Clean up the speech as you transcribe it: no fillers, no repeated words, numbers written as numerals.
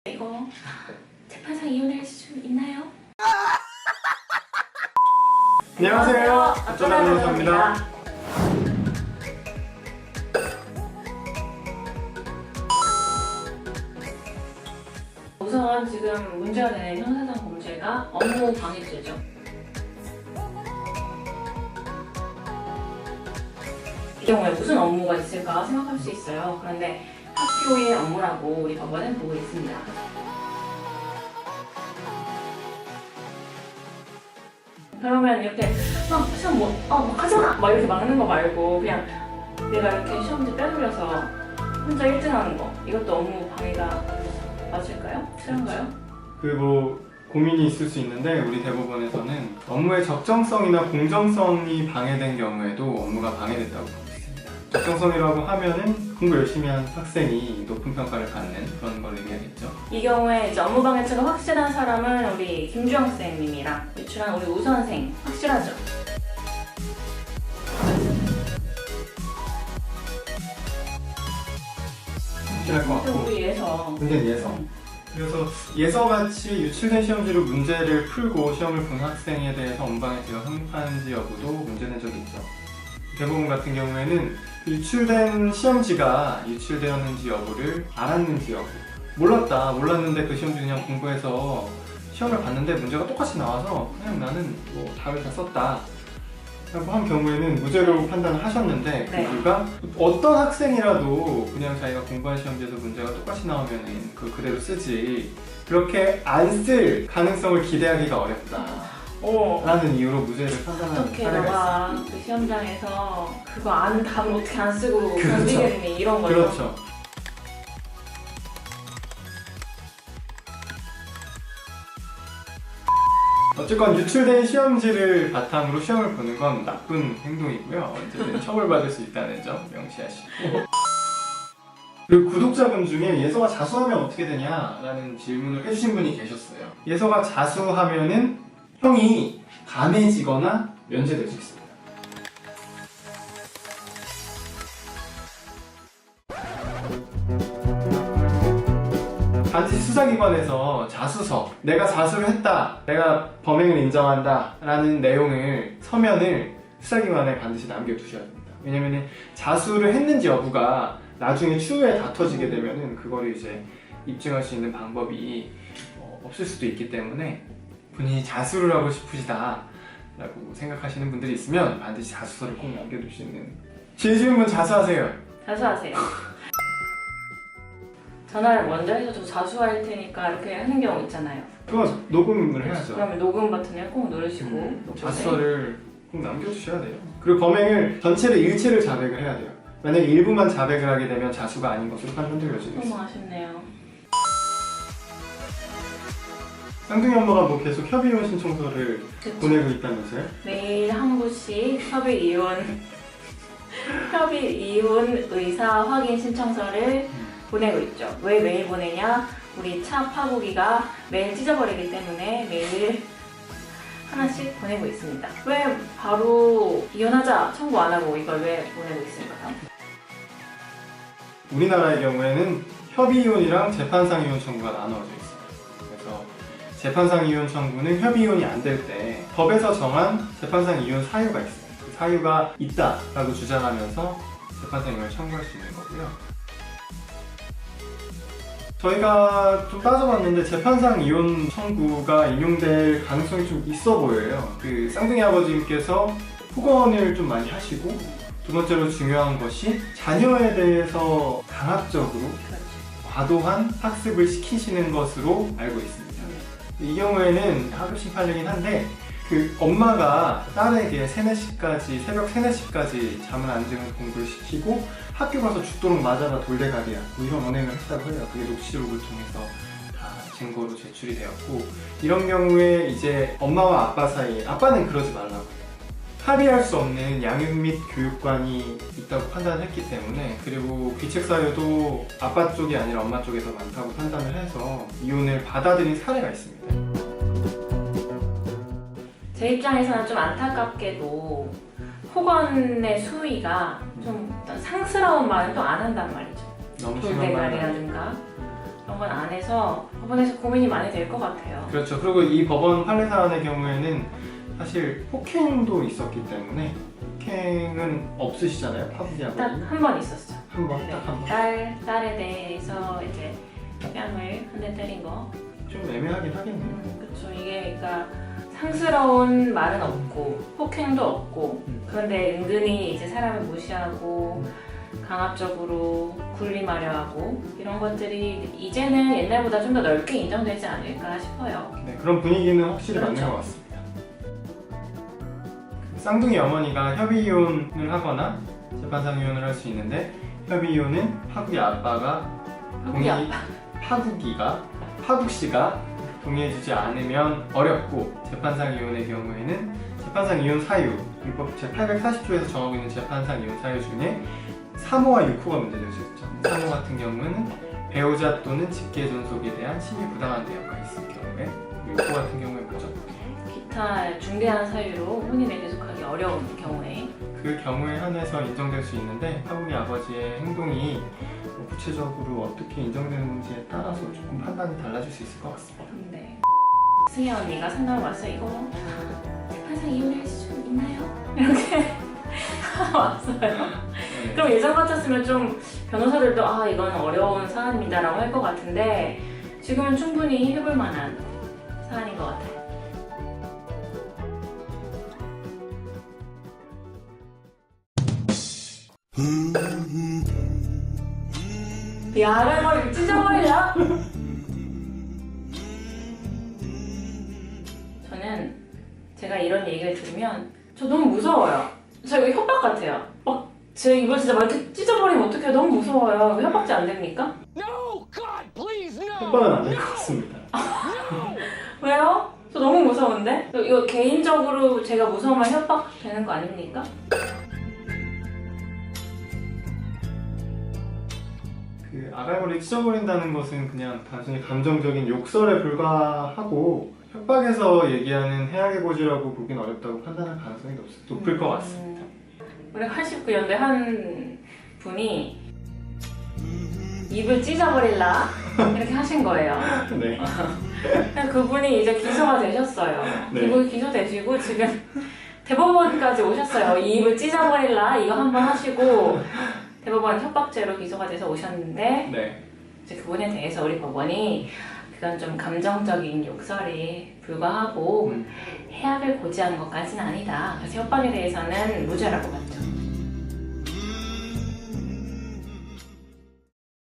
이거 재판상 이혼할 수 있나요? 안녕하세요. 어쩌다 변호사입니다. 우선 지금 문제가 되는 형사상 범죄가 업무 방해죄죠. 이 경우에 무슨 업무가 있을까 생각할 수 있어요. 그런데 학교의 업무라고 우리 법원은 보고 있습니다. 그러면 이렇게 시험 막 하잖아! 막 이렇게 막는 거 말고 그냥 내가 이렇게 시험지 빼돌려서 혼자 1등하는 거, 이것도 업무 방해가 맞을까요? 싫은가요? 고민이 있을 수 있는데 우리 대법원에서는 업무의 적정성이나 공정성이 방해된 경우에도 업무가 방해됐다고 보고 있습니다. 적정성이라고 하면은 공부 열심히 한 학생이 높은 평가를 받는 그런 걸 의미하겠죠. 이 경우에 이제 업무 방해죄가 확실한 사람은 우리 김주영 선생님이랑 유출한 우리 우 선생 확실하죠? 확실할 것 같고 우리 예서 문제는 예서. 그래서 예서같이 유출된 시험지로 문제를 풀고 시험을 본 학생에 대해서 업무방해죄가 성립하는지 여부도 문제된 적이 있죠. 대법원 같은 경우에는 유출된 시험지가 유출되었는지 여부를 알았는지 여부, 몰랐는데 그 시험지 그냥 공부해서 시험을 봤는데 문제가 똑같이 나와서 그냥 나는 뭐 답을 다 썼다 라고 한 경우에는 무죄로 판단을 하셨는데 그 네. 이유가 어떤 학생이라도 그냥 자기가 공부한 시험지에서 문제가 똑같이 나오면 그대로 쓰지 그렇게 안 쓸 가능성을 기대하기가 어렵다 라는 이유로 무죄를 판단한 어떻게 사례가 너가 있습니다. 그 시험장에서 그거 답을 어떻게 안 쓰고 그렇죠. 던지겠니 이런 거죠. 그렇죠. 어쨌건 유출된 시험지를 바탕으로 시험을 보는 건 나쁜 행동이고요. 언제든 처벌받을 수 있다는 점 명시하시고. 그리고 구독자분 중에 예서가 자수하면 어떻게 되냐라는 질문을 해주신 분이 계셨어요. 예서가 자수하면은 형이 감해지거나 면제될 수 있습니다. 반드시 수사기관에서 자수서, 내가 자수를 했다, 내가 범행을 인정한다 라는 내용을 서면을 수사기관에 반드시 남겨두셔야 됩니다. 왜냐면 자수를 했는지 여부가 나중에 추후에 다퉈지게 되면은 그거를 이제 입증할 수 있는 방법이 없을 수도 있기 때문에 본인이 자수를 하고 싶으시다 라고 생각하시는 분들이 있으면 반드시 자수서를 꼭 남겨두시는. 진심인 분 자수하세요. 자수하세요. 전화를 먼저 해서 저 자수할 테니까 이렇게 하는 경우 있잖아요. 그건 녹음을 해야죠. 그러면 녹음 버튼을 꼭 누르시고 자수서를 꼭 남겨주셔야 돼요. 그리고 범행을 전체를 일체를 자백을 해야 돼요. 만약에 일부만 자백을 하게 되면 자수가 아닌 것으로 판단되어지고 있어요. 너무 아쉽네요. 쌍둥이 엄마가 계속 협의혼 신청서를 그쵸. 보내고 있다면서요? 매일 한 구씩 협의 이혼 의사 확인 신청서를 보내고 있죠. 왜 매일 보내냐? 우리 차 파고기가 매일 찢어버리기 때문에 매일 하나씩 보내고 있습니다. 왜 바로 이혼하자 청구 안 하고 이걸 왜 보내고 있을까요? 우리나라의 경우에는 협의이혼이랑 재판상 이혼 청구가 나눠져 있어요. 그래서 재판상 이혼 청구는 협의이혼이 안 될 때 법에서 정한 재판상 이혼 사유가 있어요. 그 사유가 있다라고 주장하면서 재판상 이혼을 청구할 수 있는 거고요. 저희가 좀 따져봤는데 재판상 이혼 청구가 인용될 가능성이 좀 있어 보여요. 그 쌍둥이 아버지님께서 폭언을 좀 많이 하시고, 두 번째로 중요한 것이 자녀에 대해서 강압적으로 과도한 학습을 시키시는 것으로 알고 있습니다. 이 경우에는 하급심 판례긴 한데 그 엄마가 딸에게 새벽 3, 4시까지 잠을 안 자는 공부를 시키고 학교 가서 죽도록 맞아라 돌대가리야 뭐 이런 언행을 했다고 해요. 그게 녹취록을 통해서 다 증거로 제출이 되었고, 이런 경우에 이제 엄마와 아빠 사이에, 아빠는 그러지 말라고 합의할 수 없는 양육 및 교육관이 있다고 판단을 했기 때문에, 그리고 귀책 사유도 아빠 쪽이 아니라 엄마 쪽에서 많다고 판단을 해서 이혼을 받아들인 사례가 있습니다. 제 입장에서는 좀 안타깝게도 폭언의 수위가 좀 어떤 상스러운 말은 또 안 한단 말이죠. 너무 심한 말. 돌대가리라든가 그런 건 안 해서 법원에서 고민이 많이 될 것 같아요. 그렇죠. 그리고 이 법원 판례 사안의 경우에는 사실 폭행도 있었기 때문에 폭행은 없으시잖아요, 파국이 딱 아버님. 한 번 있었죠. 한 번, 네. 딱 한 번. 딸에 대해서 이제 뺨을 한 대 때린 거. 좀 애매하긴 하겠네요. 그렇죠. 이게 그러니까 상스러운 말은 없고 폭행도 없고 그런데 은근히 이제 사람을 무시하고 강압적으로 군림하려 하고 이런 것들이 이제는 옛날보다 좀 더 넓게 인정되지 않을까 싶어요. 네, 그런 분위기는 확실히 그렇죠. 맞는 것 같습니다. 쌍둥이 어머니가 협의 이혼을 하거나 재판상 이혼을 할 수 있는데 협의 이혼은 파국이 아빠가 파국 씨가 동의해주지 않으면 어렵고 재판상 이혼의 경우에는 재판상 이혼 사유 민법 제840조에서 정하고 있는 재판상 이혼 사유 중에 3호와 6호가 문제될 수 있죠. 3호 같은 경우는 배우자 또는 직계 존속에 대한 심히 부당한 대여가 있을 경우에 6호 같은 경우에 뭐죠? 기타 중대한 사유로 혼인을 계속하기 어려운 경우에 그 경우에 한해서 인정될 수 있는데 파국이 아버지의 행동이 구체적으로 어떻게 인정되는지에 따라서 조금 판단이 달라질 수 있을 것 같습니다. 네. 승희 언니가 상담을 와서 이거 재판상 이혼할 수 있나요? 이렇게 왔어요. 네. 그럼 예전 같았으면 좀 변호사들도 아 이건 어려운 사안입니다 라고 할 것 같은데 지금은 충분히 해볼 만한 사안인 것 같아요. 야를 머리 찢어버리자. 저는 제가 이런 얘기를 들으면 저 너무 무서워요. 저 이거 협박 같아요. 제 이거 진짜 막 이렇게 찢어버리면 어떡해요. 너무 무서워요. 이거 협박지 안 됩니까? No, God, please, no. 협박은 안 될 것 같습니다. 왜요? 저 너무 무서운데? 이거 개인적으로 제가 무서우면 협박되는 거 아닙니까? 그 아갈머리 찢어버린다는 것은 그냥 단순히 감정적인 욕설에 불과하고 협박에서 얘기하는 해악의 고지라고 보긴 어렵다고 판단할 가능성이 높을 것 같습니다. 우리 89년도에 한 분이 입을 찢어버릴라 이렇게 하신 거예요. 네. 그분이 이제 기소가 되셨어요. 네. 그리고 기소되시고 지금 대법원까지 오셨어요. 이 입을 찢어버릴라 이거 한번 하시고 대법원 협박죄로 기소가 돼서 오셨는데 네. 이제 그분에 대해서 우리 법원이 그건 좀 감정적인 욕설이 불과하고 해악을 고지하는 것까지는 아니다. 그래서 협박에 대해서는 무죄라고 봤죠.